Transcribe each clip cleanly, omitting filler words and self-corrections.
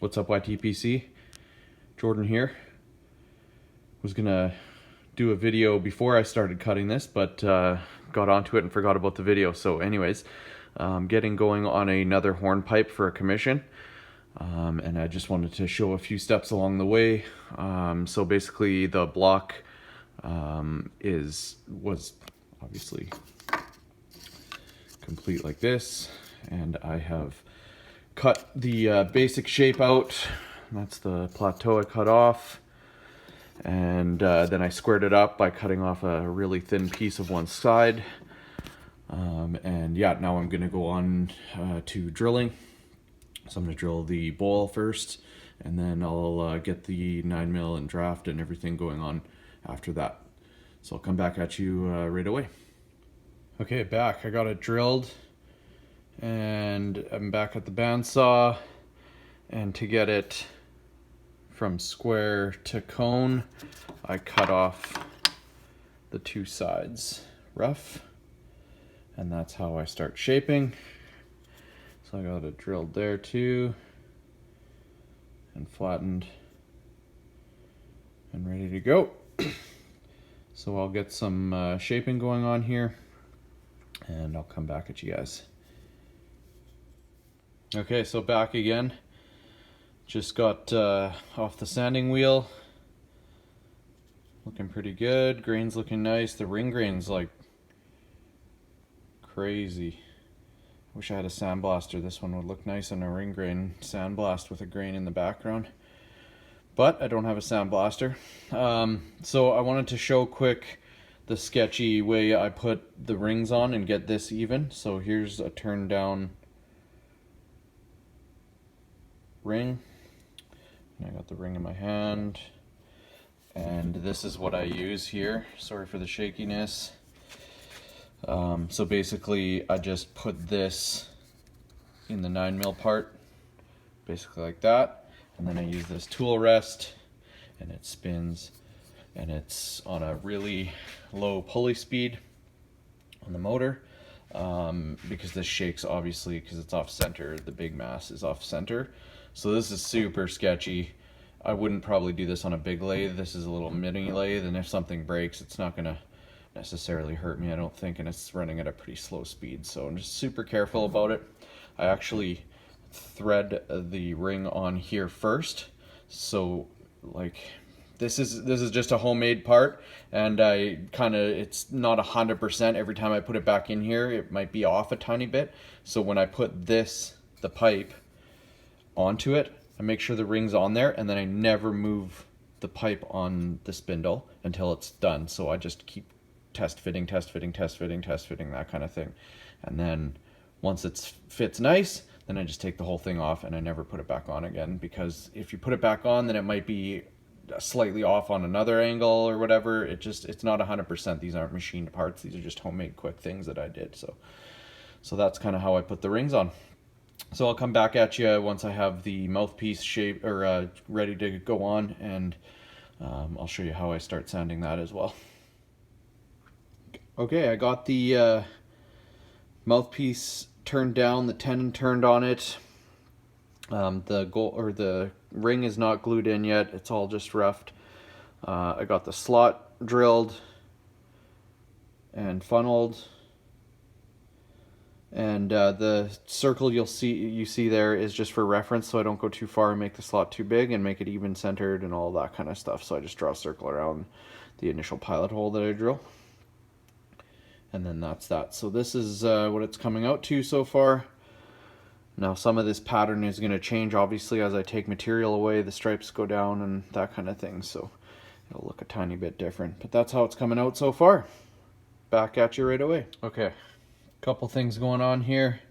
What's up, YTPC? Jordan here. Was gonna do a video before I started cutting this, but got onto it and forgot about the video. So anyways, getting going on another hornpipe for a commission. And I just wanted to show a few steps along the way. So basically the block was obviously complete like this, and I have cut the basic shape out. That's the plateau I cut off, and then I squared it up by cutting off a really thin piece of one side. And yeah, now I'm gonna go on to drilling. So I'm gonna drill the bowl first, and then I'll get the 9mm and draft and everything going on after that. So I'll come back at you right away. Okay, back. I got it drilled, and I'm back at the bandsaw, and to get it from square to cone, I cut off the two sides rough, and that's how I start shaping. So I got it drilled there too, and flattened, and ready to go. So I'll get some shaping going on here, and I'll come back at you guys. Okay, so back again. Just got off the sanding wheel. Looking pretty good. Grain's looking nice. The ring grain's like crazy. Wish I had a sandblaster. This one would look nice on a ring grain sandblast with a grain in the background. But I don't have a sandblaster. So I wanted to show quick the sketchy way I put the rings on and get this even. So here's a turn down ring. And I got the ring in my hand, and this is what I use here. Sorry for the shakiness. So basically I just put this in the 9mm part, basically like that, and then I use this tool rest, and it spins, and it's on a really low pulley speed on the motor, because this shakes obviously because it's off center. The big mass is off center. So this is super sketchy. I wouldn't probably do this on a big lathe. This is a little mini lathe, and if something breaks, it's not gonna necessarily hurt me, I don't think, and it's running at a pretty slow speed. So I'm just super careful about it. I actually thread the ring on here first. So like this is just a homemade part, and I it's not 100% every time I put it back in here. It might be off a tiny bit. So when I put the pipe onto it, I make sure the ring's on there, and then I never move the pipe on the spindle until it's done. So I just keep test fitting, that kind of thing. And then once it fits nice, then I just take the whole thing off, and I never put it back on again, because if you put it back on, then it might be slightly off on another angle or whatever. It's not 100%. These aren't machined parts. These are just homemade quick things that I did. So that's kind of how I put the rings on. So I'll come back at you once I have the mouthpiece shape or ready to go on, and I'll show you how I start sanding that as well. Okay, I got the mouthpiece turned down, the tenon turned on it. The ring is not glued in yet. It's all just roughed. I got the slot drilled and funneled. And the circle you see there is just for reference, so I don't go too far and make the slot too big and make it even centered and all that kind of stuff. So I just draw a circle around the initial pilot hole that I drill, and then that's that. So this is what it's coming out to so far. Now some of this pattern is going to change obviously as I take material away. The stripes go down and that kind of thing, so it'll look a tiny bit different, but that's how it's coming out so far. Back at you right away. Okay. Couple things going on here.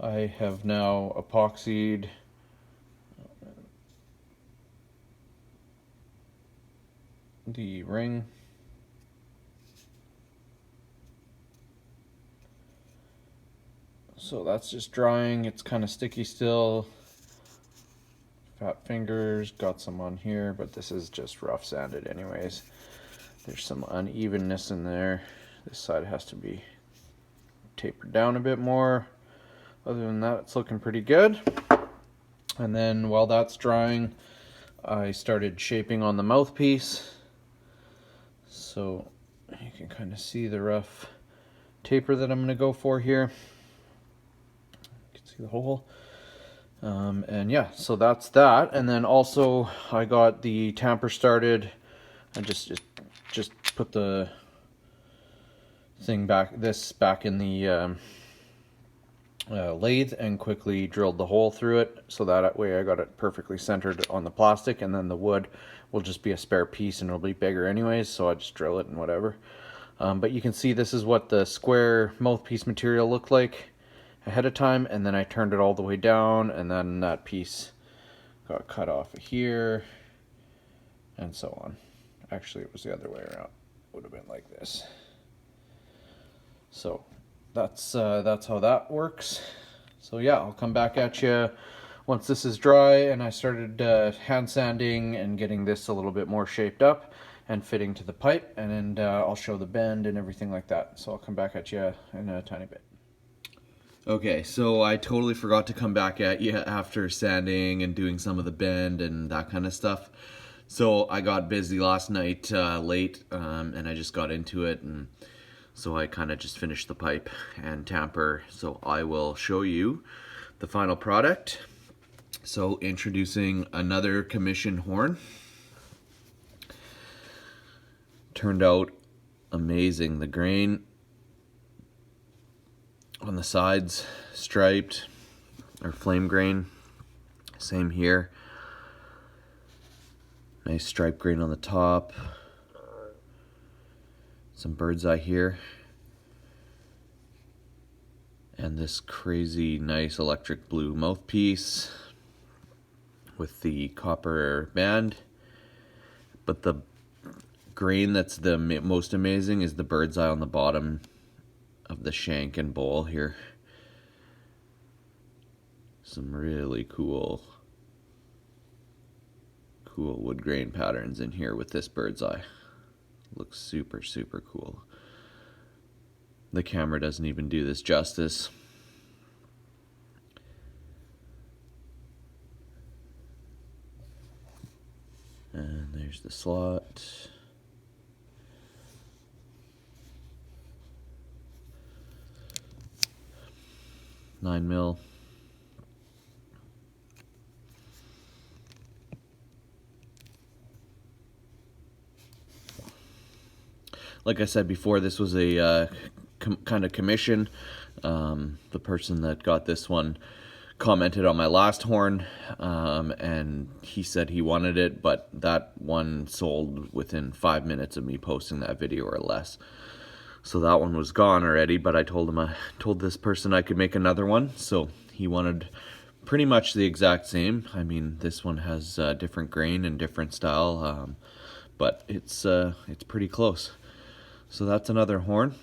I have now epoxied the ring. So that's just drying. It's kind of sticky still. Fat fingers, got some on here, but this is just rough sanded anyways. There's some unevenness in there. This side has to be tapered down a bit more. Other than that, it's looking pretty good. And then while that's drying, I started shaping on the mouthpiece. So you can kind of see the rough taper that I'm going to go for here. You can see the hole. And yeah, so that's that. And then also I got the tamper started. I just put the thing back in the lathe and quickly drilled the hole through it, so that way I got it perfectly centered on the plastic, and then the wood will just be a spare piece and it'll be bigger anyways, so I just drill it and whatever. But you can see this is what the square mouthpiece material looked like ahead of time, and then I turned it all the way down, and then that piece got cut off of here and so on. Actually, it was the other way around. It would have been like this. So that's how that works. So yeah, I'll come back at you once this is dry and I started hand sanding and getting this a little bit more shaped up and fitting to the pipe, and then I'll show the bend and everything like that. So I'll come back at you in a tiny bit. Okay, so I totally forgot to come back at you after sanding and doing some of the bend and that kind of stuff. So I got busy last night late, and I just got into it, and so I kind of just finished the pipe and tamper. So I will show you the final product. So introducing another commission horn. Turned out amazing. The grain on the sides striped or flame grain. Same here. Nice stripe grain on the top. Some bird's eye here. And this crazy nice electric blue mouthpiece with the copper band. But the grain that's the most amazing is the bird's eye on the bottom of the shank and bowl here. Some really cool wood grain patterns in here with this bird's eye. Looks super, super cool. The camera doesn't even do this justice. And there's the slot. Nine mil. Like I said before, this was a kind of commission. The person that got this one commented on my last horn, and he said he wanted it, but that one sold within 5 minutes of me posting that video or less. So that one was gone already, but I told this person I could make another one, so he wanted pretty much the exact same. I mean, this one has different grain and different style, but it's pretty close. So that's another horn.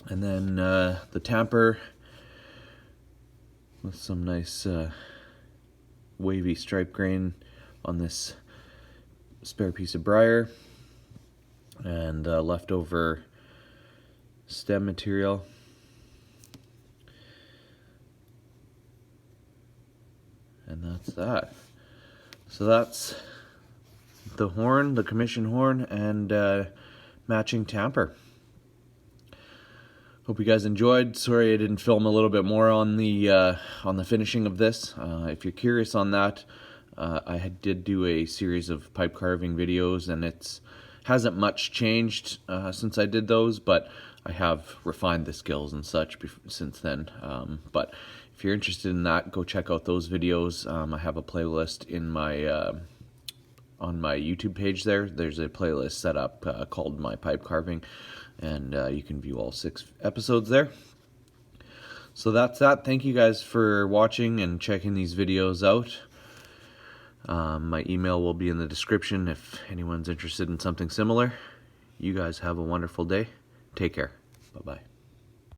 And then the tamper with some nice wavy stripe grain on this spare piece of briar, and leftover stem material. And that's that. So that's the horn, the commission horn, and matching tamper. Hope you guys enjoyed. Sorry I didn't film a little bit more on the finishing of this. If you're curious on that, I did do a series of pipe carving videos, and it hasn't much changed since I did those, but I have refined the skills and such since then. But if you're interested in that, go check out those videos. I have a playlist in my on my YouTube page there. There's a playlist set up called My Pipe Carving, and you can view all 6 episodes there. So that's that. Thank you guys for watching and checking these videos out. My email will be in the description if anyone's interested in something similar. You guys have a wonderful day. Take care. Bye-bye.